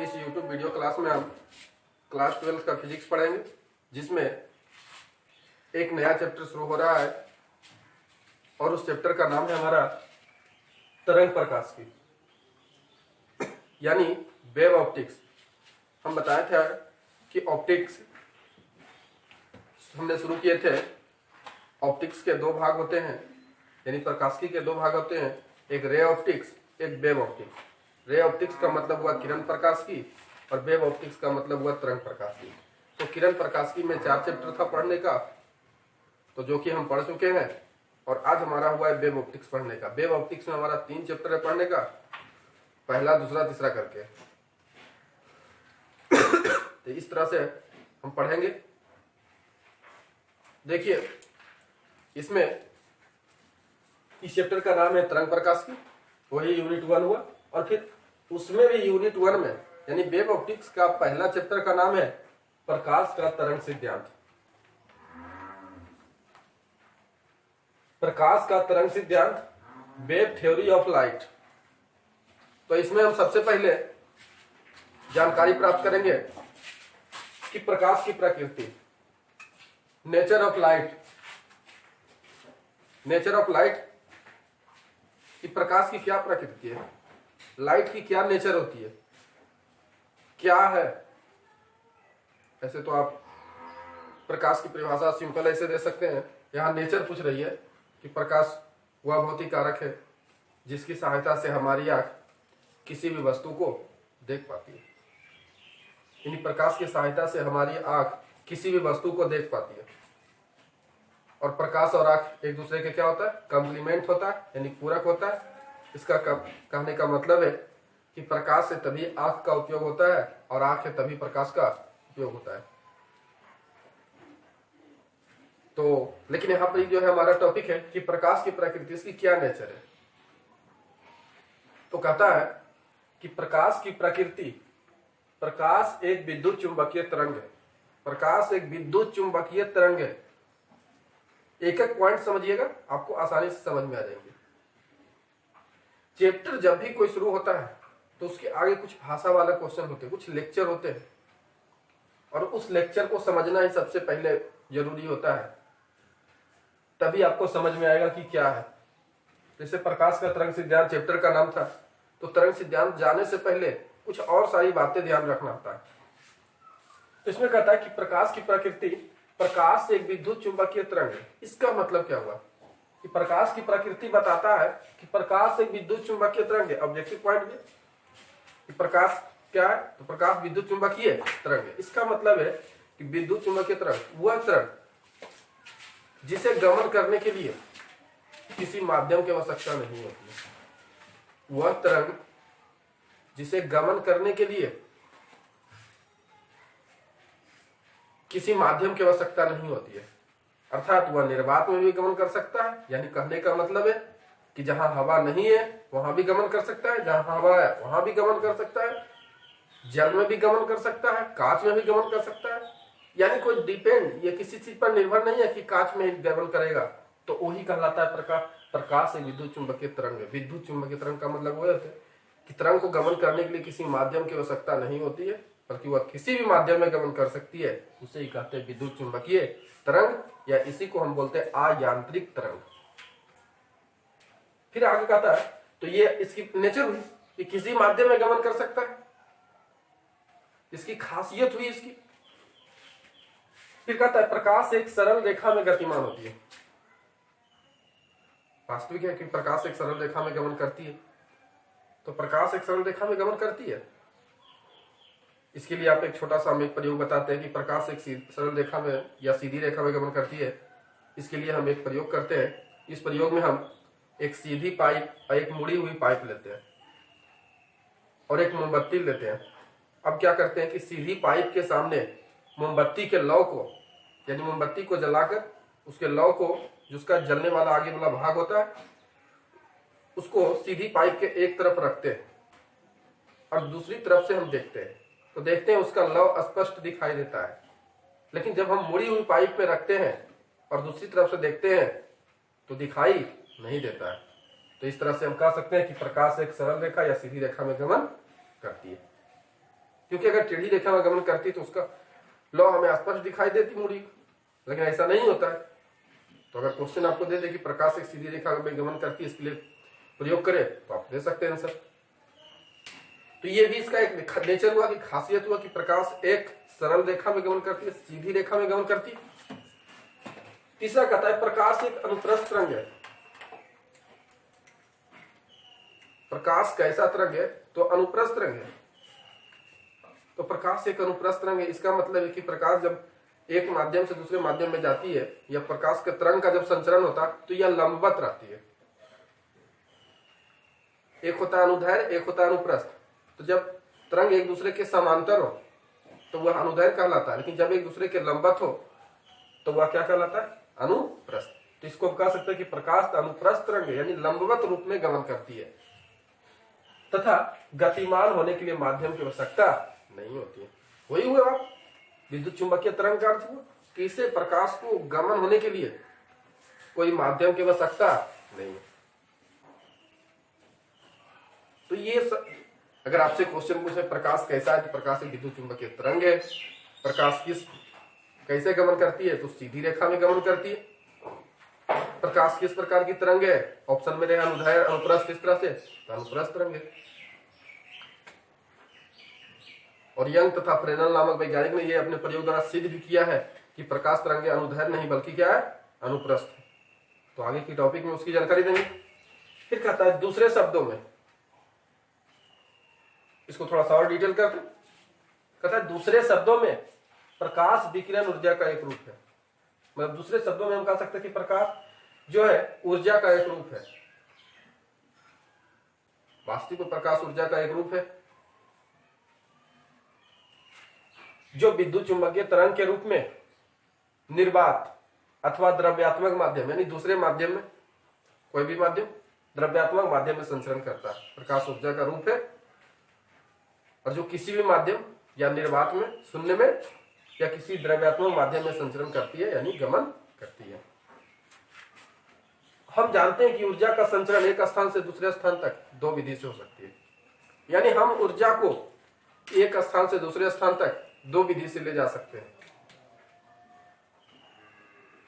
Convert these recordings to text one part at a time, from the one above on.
इस YouTube video class में हम क्लास 12 का फिजिक्स पढ़ेंगे, जिसमें एक नया चैप्टर शुरू हो रहा है और उस चैप्टर का नाम है हमारा तरंग प्रकाश की, यानी वेव ऑप्टिक्स। हम बताए थे कि ऑप्टिक्स हमने शुरू किए थे। ऑप्टिक्स के दो भाग होते हैं, यानी प्रकाशिकी के दो भाग होते हैं, एक रे ऑप्टिक्स, एक वेव ऑप्टिक्स। रे ऑप्टिक्स का मतलब हुआ किरण प्रकाशिकी और वेव ऑप्टिक्स का मतलब हुआ तरंग प्रकाशिकी। तो किरण प्रकाशिकी में 4 चैप्टर था पढ़ने का, तो जो कि हम पढ़ चुके हैं, और आज हमारा हुआ है वेव ऑप्टिक्स पढ़ने का। वेव ऑप्टिक्स में हमारा 3 चैप्टर है पढ़ने का, पहला, दूसरा, तीसरा करके। तो इस तरह से हम पढ़ेंगे। देखिए, इसमें इस चैप्टर का नाम है तरंग प्रकाशिकी, वही यूनिट 1 हुआ। और फिर उसमें भी यूनिट 1 में यानी वेव ऑप्टिक्स का पहला चैप्टर का नाम है प्रकाश का तरंग सिद्धांत। प्रकाश का तरंग सिद्धांत, वेव थ्योरी ऑफ लाइट। तो इसमें हम सबसे पहले जानकारी प्राप्त करेंगे कि प्रकाश की प्रकृति, nature of light. Nature of light कि प्रकाश की क्या प्रकृति है, लाइट की क्या नेचर होती है, क्या है। ऐसे तो आप प्रकाश की परिभाषा सिंपल ऐसे दे सकते हैं। यहाँ नेचर पूछ रही है कि प्रकाश वह भौतिक कारक है जिसकी सहायता से हमारी आंख किसी भी वस्तु को देख पाती है। यानी प्रकाश की सहायता से हमारी आंख किसी भी वस्तु को देख पाती है। और प्रकाश और आंख एक दूसरे के क्या होता है, कॉम्प्लीमेंट होता है, यानी पूरक होता है। इसका कहने का मतलब है कि प्रकाश से तभी आंख का उपयोग होता है और आंख है तभी प्रकाश का उपयोग होता है। तो लेकिन यहाँ पर जो है हमारा टॉपिक है कि प्रकाश की प्रकृति, इसकी क्या नेचर है। तो कहता है कि प्रकाश की प्रकृति, प्रकाश एक विद्युत चुंबकीय तरंग है। प्रकाश एक विद्युत चुंबकीय तरंग है। एक एक पॉइंट समझिएगा, आपको आसानी से समझ में आ जाएंगे। चैप्टर जब भी कोई शुरू होता है तो उसके आगे कुछ भाषा वाला क्वेश्चन होते हैं, कुछ लेक्चर होते हैं, और उस लेक्चर को समझना ही सबसे पहले जरूरी होता है, तभी आपको समझ में आएगा कि क्या है। जैसे प्रकाश का तरंग सिद्धांत चैप्टर का नाम था, तो तरंग सिद्धांत जाने से पहले कुछ और सारी बातें ध्यान रखना होता है। तो इसमें कहता है कि प्रकाश की प्रकृति, प्रकाश एक विद्युत चुंबकीय तरंग है। इसका मतलब क्या हुआ कि प्रकाश की प्रकृति बताता है कि प्रकाश एक विद्युत चुंबकीय तरंग है। ऑब्जेक्टिव पॉइंट में कि प्रकाश क्या है, तो प्रकाश विद्युत चुंबकीय तरंग है। इसका मतलब है कि विद्युत चुंबकीय तरंग वह तरंग जिसे गमन करने के लिए किसी माध्यम की आवश्यकता नहीं होती है। वह तरंग जिसे गमन करने के लिए किसी माध्यम की आवश्यकता नहीं होती है, अर्थात वह निर्वात में भी गमन कर सकता है। यानी कहने का मतलब है कि जहां हवा नहीं है वहां भी गमन कर सकता है, जहां हवा है वहां भी गमन कर सकता है, जल में भी गमन कर सकता है, कांच में भी गमन कर सकता है। यानी कोई डिपेंड, ये किसी चीज पर निर्भर नहीं है कि कांच में ही गमन करेगा, तो वही कहलाता है प्रकाश। प्रकाश एक विद्युत चुंबकीय तरंग है। विद्युत चुंबकीय तरंग का मतलब वो होता है कि तरंग को गमन करने के लिए किसी माध्यम की आवश्यकता नहीं होती है, बल्कि वह किसी भी माध्यम में गमन कर सकती है। उसे ही कहते हैं विद्युत चुंबकीय तरंग, या इसी को हम बोलते हैं आयांत्रिक तरंग। फिर आगे कहता है, तो ये इसकी नेचर हुई कि किसी माध्यम में गमन कर सकता है, इसकी खासियत हुई इसकी। फिर कहता है प्रकाश एक सरल रेखा में गतिमान होती है। वास्तविक है कि प्रकाश एक सरल रेखा में गमन करती है। तो प्रकाश एक सरल रेखा में गमन करती है। इसके लिए आप एक छोटा सा हम एक प्रयोग बताते हैं कि प्रकाश एक सरल रेखा में या सीधी रेखा में गमन करती है। इसके लिए हम एक प्रयोग करते हैं। इस प्रयोग में हम एक सीधी पाइप और एक मुड़ी हुई पाइप लेते हैं और एक मोमबत्ती लेते हैं। अब क्या करते हैं कि सीधी पाइप के सामने मोमबत्ती के लौ को, यानी मोमबत्ती को जलाकर उसके लौ को, जिसका जलने वाला आगे वाला भाग होता है, उसको सीधी पाइप के एक तरफ रखते हैं और दूसरी तरफ से हम देखते हैं, तो देखते हैं उसका लौ स्पष्ट दिखाई देता है। लेकिन जब हम मुड़ी हुई पाइप में रखते हैं और दूसरी तरफ से देखते हैं तो दिखाई नहीं देता है। तो इस तरह से हम कह सकते हैं कि प्रकाश एक सरल रेखा या सीधी रेखा में गमन करती है। क्योंकि अगर टेढ़ी रेखा में गमन करती तो उसका लॉ हमें स्पष्ट दिखाई देती मुड़ी, लेकिन ऐसा नहीं होता है। तो अगर क्वेश्चन आपको दे दे कि प्रकाश एक सीधी रेखा में गमन करती है, इसके लिए प्रयोग करें, तो आप दे सकते हैं आंसर। तो ये भी इसका एक नेचर हुआ कि खासियत हुआ कि प्रकाश एक सरल रेखा में गमन करती है, सीधी रेखा में गमन करती है। तीसरा कहता है प्रकाश एक अनुप्रस्थ तरंग है। प्रकाश कैसा तरंग है? तो अनुप्रस्थ तरंग है। तो प्रकाश एक अनुप्रस्थ तरंग है, इसका मतलब है कि प्रकाश जब एक माध्यम से दूसरे माध्यम में जाती है, या प्रकाश के तरंग का जब संचरण होता है, तो यह लंबवत रहती है। एक होता है अनुदैर्घ्य, एक होता है अनुप्रस्थ। तो जब तरंग एक दूसरे के समांतर हो तो वह अनुदैर्घ्य कहलाता है, लेकिन जब एक दूसरे के लंबवत हो तो वह क्या कहलाता है? अनुप्रस्थ। तो इसको कह सकते हैं कि प्रकाश अनुप्रस्थ तरंग है, यानी लंबवत रूप में गमन करती है, तथा गतिमान होने के लिए माध्यम की आवश्यकता नहीं होती है। वही हुआ आप विद्युत चुंबकीय तरंग का अर्थ हुआ कि इससे प्रकाश को गमन होने के लिए कोई माध्यम की आवश्यकता नहीं है। तो ये अगर आपसे क्वेश्चन पूछे प्रकाश कैसा है, तो प्रकाश एक विद्युत चुंबकीय तरंग है। प्रकाश कैसे गमन करती है? तो सीधी रेखा में गमन करती है। प्रकाश किस प्रकार की तरंग है? ऑप्शन में रहे अनुदैर्घ्य, अनुप्रस्थ, किस तरह से? तो अनुप्रस्थ तरंग है। और यंग तथा फ्रेनल नामक वैज्ञानिक ने यह अपने प्रयोग द्वारा सिद्ध भी किया है कि प्रकाश तरंगे अनुदैर्घ्य नहीं बल्कि क्या है? अनुप्रस्थ। तो आगे की टॉपिक में उसकी जानकारी देंगे। फिर कहता है दूसरे शब्दों में, इसको थोड़ा सा और डिटेल करते हैं। कहता है दूसरे शब्दों में प्रकाश विकिरण ऊर्जा का एक रूप है। मतलब दूसरे शब्दों में हम कह सकते हैं कि प्रकाश जो है ऊर्जा का एक रूप है। वास्तविक में प्रकाश ऊर्जा का एक रूप है जो विद्युत चुंबकीय तरंग के रूप में निर्वात अथवा द्रव्यात्मक माध्यम, यानी दूसरे माध्यम में, कोई भी माध्यम द्रव्यात्मक माध्यम में संचरण करता है। प्रकाश ऊर्जा का रूप है और जो किसी भी माध्यम या निर्वात में, शून्य में या किसी द्रव्यात्मक माध्यम में संचरण करती है, यानी गमन करती है। हम जानते हैं कि ऊर्जा का संचरण एक स्थान से दूसरे स्थान तक दो विधि से हो सकती है। यानी हम ऊर्जा को एक स्थान से दूसरे स्थान तक दो विधि से ले जा सकते हैं।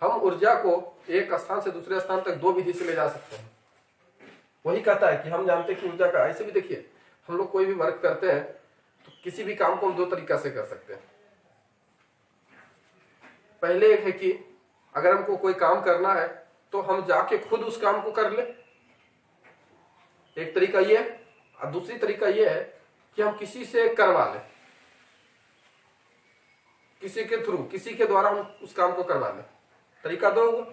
हम ऊर्जा को एक स्थान से दूसरे स्थान तक दो विधि से ले जा सकते हैं। वही कहता है कि हम जानते हैं कि ऊर्जा का, ऐसे भी देखिए हम लोग कोई भी वर्क करते हैं तो किसी भी काम को हम दो तरीका से कर सकते हैं। पहले एक है कि अगर हमको कोई काम करना है तो हम जाके खुद उस काम को कर ले, एक तरीका ये है। और दूसरी तरीका ये है कि हम किसी से करवा लें, किसी के थ्रू, किसी के द्वारा हम उस काम को करवा लें। तरीका दो होगा,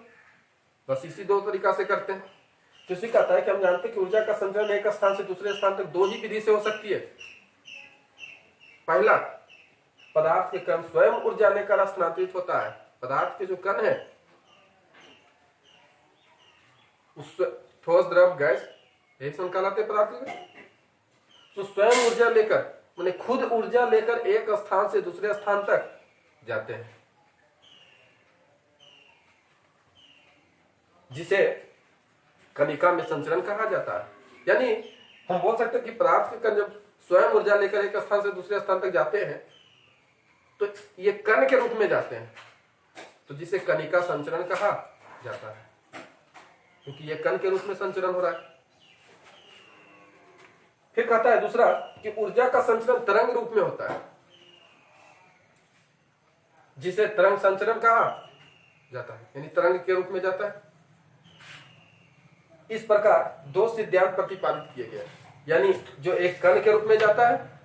बस इसी दो तरीका से करते हैं। तो इसी कहता है कि हम जानते हैं कि ऊर्जा का संचरण एक स्थान से दूसरे स्थान तक दो ही विधि से हो सकती है। पहला, पदार्थ के कण स्वयं ऊर्जा लेकर स्थानांतरित होता है। पदार्थ के जो कण है, उस ठोस, द्रव, गैस, एक संग कहलाते पदार्थ के, तो स्वयं ऊर्जा लेकर, माने खुद ऊर्जा लेकर एक स्थान से दूसरे स्थान तक जाते हैं, जिसे कणिका में संचरण कहा जाता है। यानी हम बोल सकते हैं कि पदार्थ के कण जब स्वयं ऊर्जा लेकर एक स्थान से दूसरे स्थान तक जाते हैं तो ये कण के रूप में जाते हैं, तो जिसे कणिका संचरण कहा जाता है, क्योंकि ये कण के रूप में संचरण हो रहा है। फिर कहता है दूसरा कि ऊर्जा का संचरण तरंग रूप में होता है, जिसे तरंग संचरण कहा जाता है, यानी तरंग के रूप में जाता है। इस प्रकार दो सिद्धांत प्रतिपादित किए गए, यानी जो एक कण के रूप में जाता है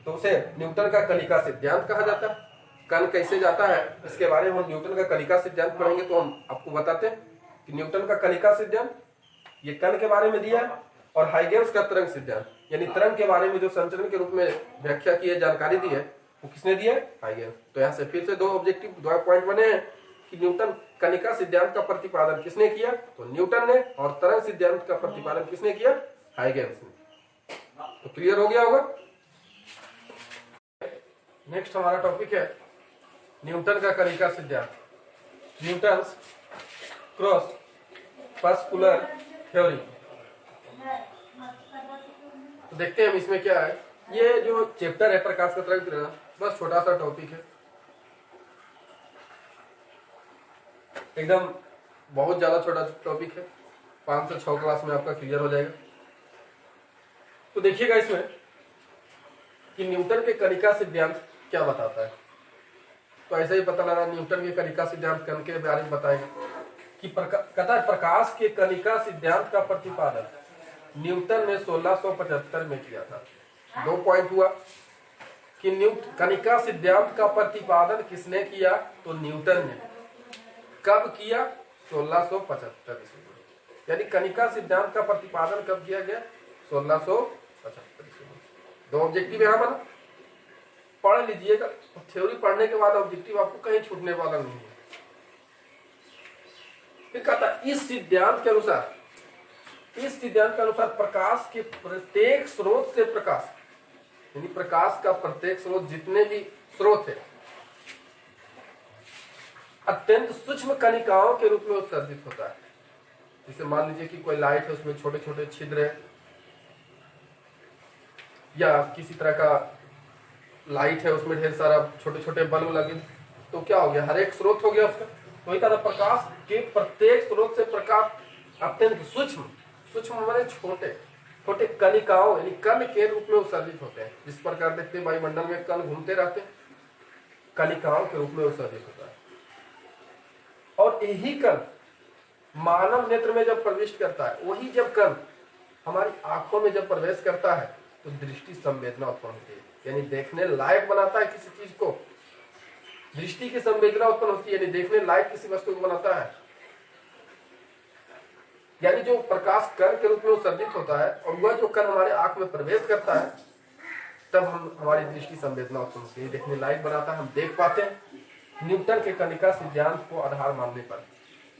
तो उसे न्यूटन का कणिका सिद्धांत कहा जाता है। कण कैसे जाता है इसके बारे में हम न्यूटन का कणिका सिद्धांत पढ़ेंगे, तो हम आपको बताते हैं कि न्यूटन का कणिका सिद्धांत ये कण के बारे में दिया है, और हाइगेन्स का तरंग सिद्धांत यानी तरंग के बारे में जो संचरण के रूप में व्याख्या की है, जानकारी दी है, वो किसने दी है? हाइगेन्स। तो यहाँ से फिर से दो ऑब्जेक्टिव, दो पॉइंट बने हैं कि न्यूटन कणिका सिद्धांत का प्रतिपादन किसने किया? तो न्यूटन ने। और तरंग सिद्धांत का प्रतिपादन किसने किया? हाइगेन्स ने। तो क्लियर हो गया होगा। नेक्स्ट हमारा टॉपिक है न्यूटन का कणिका सिद्धांत, न्यूटन क्रॉसपल्कुलर थ्योरी। तो देखते हैं हम इसमें क्या है ये जो चैप्टर है प्रकाश का तरंग किरण, बस छोटा सा टॉपिक है, एकदम बहुत ज्यादा छोटा टॉपिक है, 5 से 6 क्लास में आपका क्लियर हो जाएगा। तो देखिएगा इसमें कि न्यूटन के कणिका सिद्धांत क्या बताता है। तो ऐसे ही पता लगा, न्यूटन के कणिका सिद्धांत कण के बारे में बताएंगे कि कहता है प्रकाश के कणिका सिद्धांत का प्रतिपादन न्यूटन ने 1675 में किया था। 2 पॉइंट हुआ कि कणिका सिद्धांत का प्रतिपादन किसने किया, तो न्यूटन ने। कब किया, 1675 ईस्वी में। यानी कणिका सिद्धांत का प्रतिपादन कब किया गया, 1675 ईस्वी में। 2 ऑब्जेक्टिव यहां बना, पढ़ लीजिएगा। थ्योरी पढ़ने के बाद ऑब्जेक्टिव आपको कहीं छूटने वाला नहीं है। फिर कहता इस सिद्धांत के अनुसार प्रकाश के प्रत्येक स्रोत से प्रकाश, यानी प्रकाश का प्रत्येक स्रोत, जितने भी स्रोत है, अत्यंत सूक्ष्म कणिकाओं के रूप में उत्सर्जित होता है। जैसे मान लीजिए कि कोई लाइट है, उसमें छोटे छोटे छिद्र है, या किसी तरह का लाइट है, उसमें ढेर सारा छोटे छोटे बल्ब लगे, तो क्या हो गया, हर एक स्रोत हो गया उसका। तो वही कहता प्रकाश के प्रत्येक स्रोत से प्रकाश अत्यंत सूक्ष्म माने छोटे छोटे कणिकाओं, यानी कण के रूप में उत्सर्जित होते हैं। जिस प्रकार देखते हैं वायुमंडल में कण घूमते रहते हैं, कणिकाओं के रूप में उत्सर्जित होता है। और यही कण मानव नेत्र में जब प्रविष्ट करता है, वही जब कण हमारी आंखों में जब प्रवेश करता है, तो दृष्टि संवेदना उत्पन्न होती है, यानी देखने लायक बनाता है किसी चीज को। दृष्टि की संवेदना उत्पन्न होती है, यानी देखने लायक किसी वस्तु को बनाता है। यानी जो प्रकाश कण के रूप में उत्सर्जित होता है, और वह जो कण हमारे आंख में प्रवेश करता है, तब हमारी दृष्टि संवेदना उत्पन्न होती है, देखने लायक बनाता है, हम देख पाते हैं। न्यूटन के कणिका सिद्धांत को आधार मानने पर,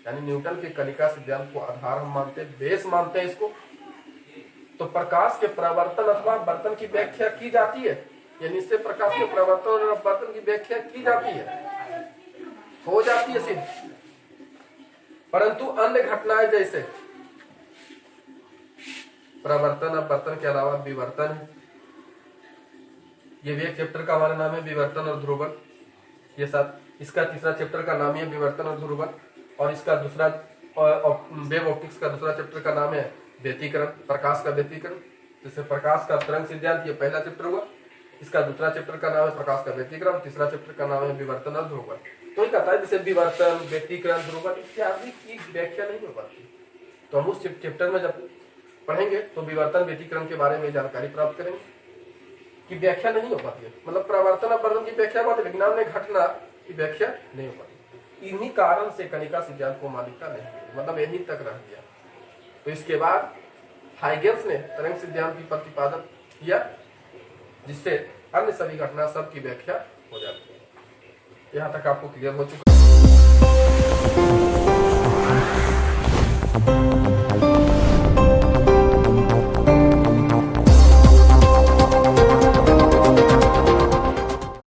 यानी न्यूटन के कणिका सिद्धांत को आधार हम मानते हैं, बेस मानते हैं इसको, तो प्रकाश के प्रवर्तन अथवा वर्तन की व्याख्या की जाती है। यानी इससे प्रकाश के प्रवर्तन और वर्तन की व्याख्या की जाती है, हो जाती है सिद्ध। परंतु अन्य घटनाएं जैसे प्रवर्तन और वर्तन के अलावा विवर्तन है, ये भी एक चैप्टर का हमारा नाम है, विवर्तन और ध्रुवन। ये साथ इसका तीसरा चैप्टर का नाम है विवर्तन और ध्रुवन, और इसका दूसरा वेव ऑप्टिक्स का दूसरा चैप्टर का नाम है व्यतिकरण, प्रकाश का व्यतिकरण। जैसे प्रकाश का तरंग सिद्धांत, ये पहला चैप्टर हुआ, इसका दूसरा चैप्टर का नाम है प्रकाश का व्यतिकरण, तीसरा चैप्टर का नाम है विवर्तन और ध्रुवन। तो ये कहता है जैसे विवर्तन, व्यतिकरण, ध्रुवन इत्यादि की व्याख्या नहीं हो पाती, तो हम उस चैप्टर में जब पढ़ेंगे तो विवर्तन व्यतिकरण के बारे में जानकारी प्राप्त करेंगे कि व्याख्या नहीं हो पाती है। मतलब प्रवर्तन और वर्तन की व्याख्या होती है, लेकिन हमने घटना की व्याख्या नहीं हो पाती। इन्हीं कारण से कणिका सिद्धांत को मान्यता नहीं मिली, मतलब यहीं तक रह गया। तो इसके बाद हाइगेन्स ने तरंग सिद्धांत की प्रतिपादन किया, जिससे अन्य सभी घटना सब की व्याख्या हो जाती है। यहाँ तक आपको क्लियर हो चुका है।